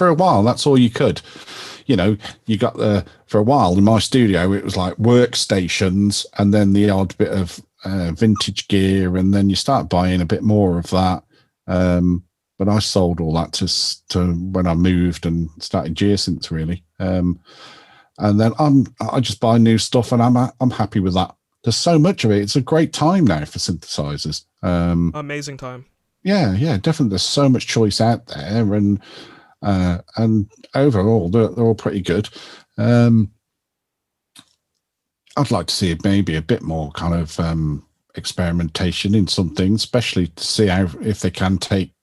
for a while, that's all you could. You know, you got for a while in my studio, it was like workstations and then the odd bit of vintage gear, and then you start buying a bit more of that. But I sold all that to when I moved and started GEOSynths, really. And then I just buy new stuff, and I'm happy with that. There's so much of it. It's a great time now for synthesizers. Amazing time. Yeah, definitely. There's so much choice out there, and overall they're all pretty good. I'd like to see maybe a bit more kind of experimentation in some things, especially to see if they can take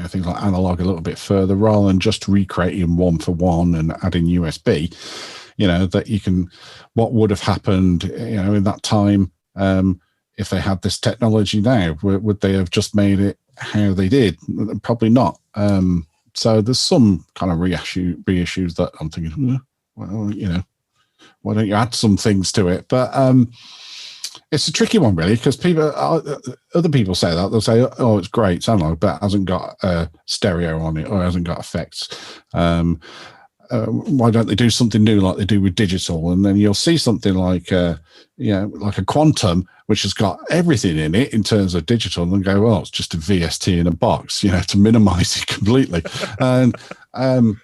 things like analog a little bit further, rather than just recreating one for one and adding USB. That you can, what would have happened, in that time, if they had this technology now, would they have just made it how they did? Probably not. So there's some kind of reissues that I'm thinking, well, why don't you add some things to it? But it's a tricky one, really, because other people say that. They'll say, oh, it's great, it's analog, but it hasn't got stereo on it, or it hasn't got effects. Why don't they do something new like they do with digital? And then you'll see something like like a Quantum, which has got everything in it in terms of digital, and go, well, it's just a VST in a box, to minimize it completely. And I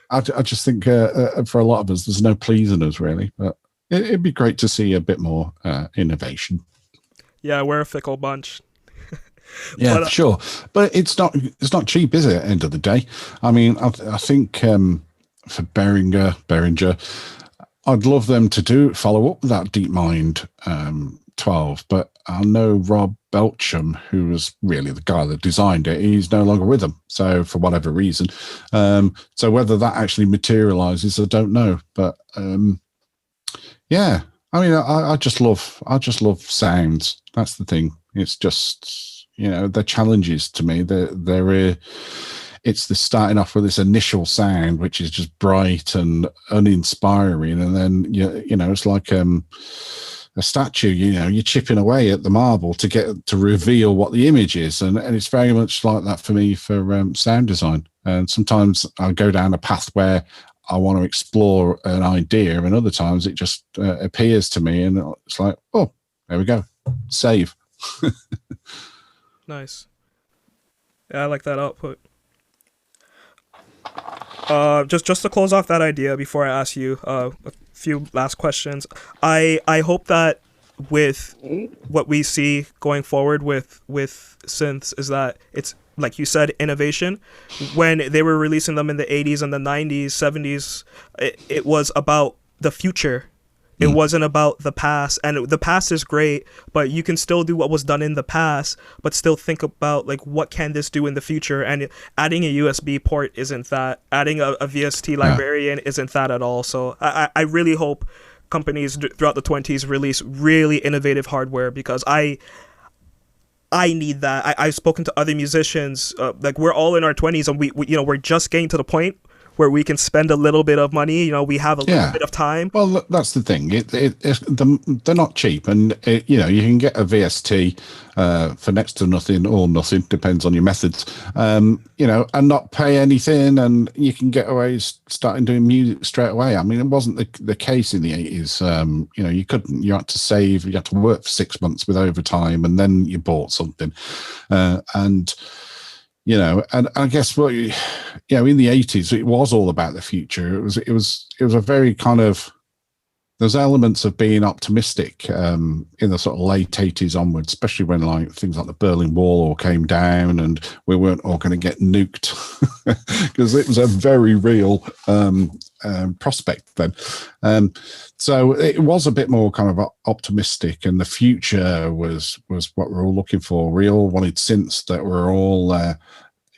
just think for a lot of us, there's no pleasing us, really. But it'd be great to see a bit more innovation. Yeah, we're a fickle bunch. Yeah, but, sure. But it's not cheap, is it, at the end of the day? I mean, I think for Behringer, I'd love them to follow up with that DeepMind 12, but I know Rob Belcham, who was really the guy that designed it, he's no longer with them. So for whatever reason, so whether that actually materializes, I don't know. But yeah, I mean, I just love sounds. That's the thing. It's just, they're challenges to me. It's the starting off with this initial sound, which is just bright and uninspiring, and then it's like a statue. You're chipping away at the marble to reveal what the image is, and it's very much like that for me for sound design. And sometimes I go down a path where I want to explore an idea, and other times it just appears to me, and it's like, oh, there we go, save. Nice. Yeah, I like that output. Just to close off that idea before I ask you a few last questions, I hope that with what we see going forward with synths is that it's, like you said, innovation. When they were releasing them in the 80s and the 90s, 70s, it was about the future. It wasn't about the past, and the past is great, but you can still do what was done in the past, but still think about, like, what can this do in the future? And adding a USB port isn't that. Adding a VST librarian isn't that at all. So I really hope companies throughout the 20s release really innovative hardware, because I need that. I've spoken to other musicians, like, we're all in our 20s, and we're just getting to the point where we can spend a little bit of money. We have a little bit of time. Well, that's the thing. They're not cheap, and you can get a VST for next to nothing or nothing, depends on your methods. And not pay anything, and you can get away starting doing music straight away. I mean, it wasn't the case in the 80s. You couldn't. You had to save. You had to work for 6 months with overtime, and then you bought something, and I guess in the 80s, it was all about the future. It was a very kind of, there's elements of being optimistic in the sort of late 80s onwards, especially when like things like the Berlin Wall all came down and we weren't all going to get nuked, because it was a very real prospect then. So it was a bit more kind of optimistic, and the future was what we're all looking for. We all wanted synths that were all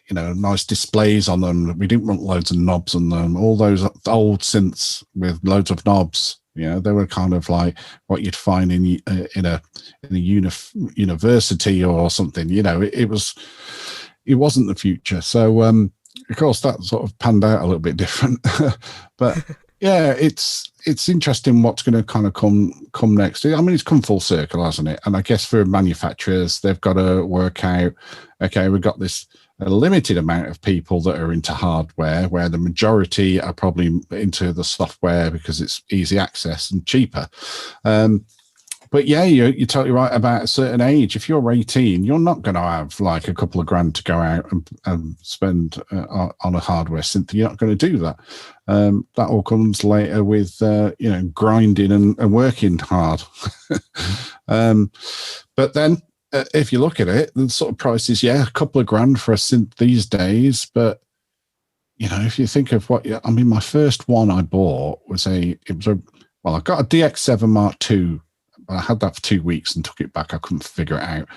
nice displays on them. We didn't want loads of knobs on them. All those old synths with loads of knobs, they were kind of like what you'd find in a university or something. It wasn't the future. So of course that sort of panned out a little bit different. But yeah, it's interesting what's going to kind of come next. I mean, it's come full circle, hasn't it? And I guess for manufacturers, they've got to work out, okay, we've got this a limited amount of people that are into hardware, where the majority are probably into the software because it's easy access and cheaper. But yeah, you're totally right about a certain age. If you're 18, you're not going to have like a couple of grand to go out and spend on a hardware synth. You're not going to do that. That all comes later with, grinding and working hard. But then if you look at it, the sort of prices, a couple of grand for a synth these days. But, if you think of my first one I bought was I got a DX7 Mark II. I had that for 2 weeks and took it back. I couldn't figure it out.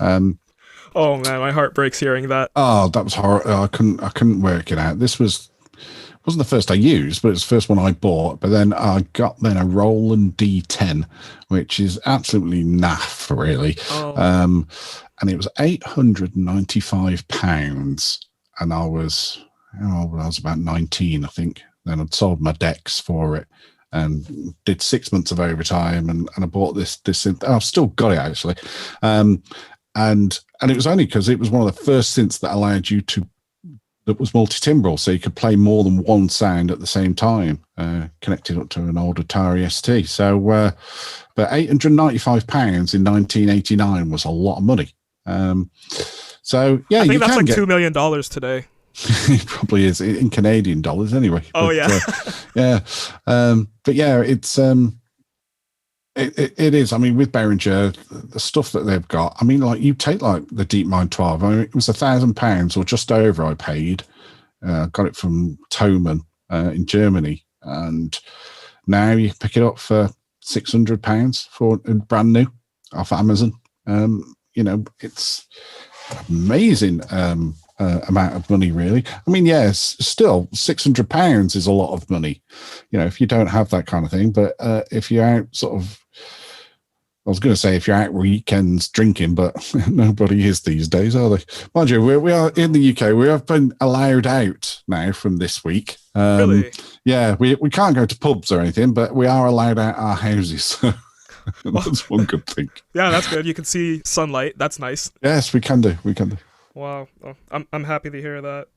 Oh man, my heart breaks hearing that. Oh, that was horrible. I couldn't work it out. This wasn't the first I used, but it's the first one I bought. But then I got a Roland D10, which is absolutely naff, really. Oh. And it was £895, and I was about 19, I think. Then I'd sold my decks for it and did 6 months of overtime, and I bought this synth. I've still got it, actually. And it was only because it was one of the first synths that allowed you that was multi-timbral, so you could play more than one sound at the same time, connected up to an old Atari ST. So, but £895 in 1989 was a lot of money. So yeah, I think that's like $2 million today. It probably is in Canadian dollars anyway. Oh, but, yeah. But yeah, it's it is. I mean, with Behringer, the stuff that they've got. I mean, like you take like the DeepMind 12. I mean, it was £1,000 or just over. I paid. Got it from Thomann in Germany, and now you pick it up for £600 for brand new off Amazon. It's amazing. Amount of money, really. I mean, yes, still £600 is a lot of money, if you don't have that kind of thing. But if you're out I was going to say if you're out weekends drinking, but nobody is these days, are they? Mind you, we are in the UK. We have been allowed out now from this week. Really? Yeah, we can't go to pubs or anything, but we are allowed out our houses. So that's one good thing. Yeah, that's good. You can see sunlight. That's nice. Yes, we can do. Wow. Oh, I'm happy to hear that.